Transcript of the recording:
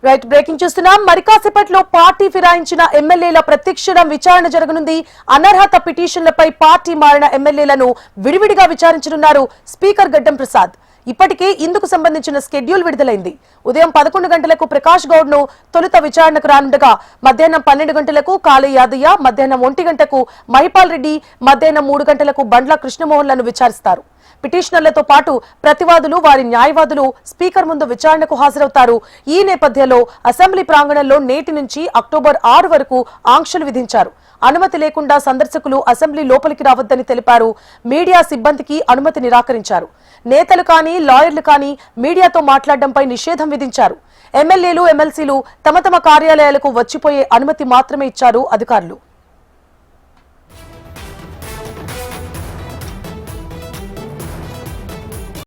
Right breaking చూస్తున్నాం. మరికాసేపట్లో party ఫిరాయించిన ఎమ్మెల్యేల ప్రత్యక్షరం విచారణ జరగనుంది. అనర్హత పిటిషన్లపై పార్టీ మారిన ఎమ్మెల్యేలను విడివిడిగా విచారించనున్నారు స్పీకర్ గడ్డం ప్రసాద్. ఇప్పటికే ఇందుకు సంబంధించిన స్కెడ్యూల్ విడుదలైంది. ఉదయం 11 గంటలకు ప్రకాష్ గౌడ్ ను తొలుత విచారణకు రానుండగా మధ్యాహ్నం 12 గంటలకు కాళీ యాదయ్య, మధ్యాహ్నం 1 గంటకు మహిపాల్ రెడ్డి, మధ్యాహ్నం 3 గంటలకు బండ్ల కృష్ణమోహన్ లను విచారిస్తారు. పిటిషనర్లతో పాటు ప్రతివాదులు, వారి న్యాయవాదులు స్పీకర్ ముందు విచారణకు హాజరవుతారు. ఈ నేపథ్యంలో అసెంబ్లీ ప్రాంగణంలో నేటి నుంచి అక్టోబర్ 6 వరకు ఆంక్షలు విధించారు. అనుమతి లేకుండా సందర్శకులు అసెంబ్లీ లోపలికి రావద్దని తెలిపారు. మీడియా సిబ్బందికి అనుమతి నిరాకరించారు. నేతలు కానీ, లాయర్లు కానీ మీడియాతో మాట్లాడడంపై నిషేధం విధించారు. ఎమ్మెల్యేలు, ఎమ్మెల్సీలు తమ తమ కార్యాలయాలకు వచ్చిపోయే అనుమతి మాత్రమే ఇచ్చారు అధికారులు.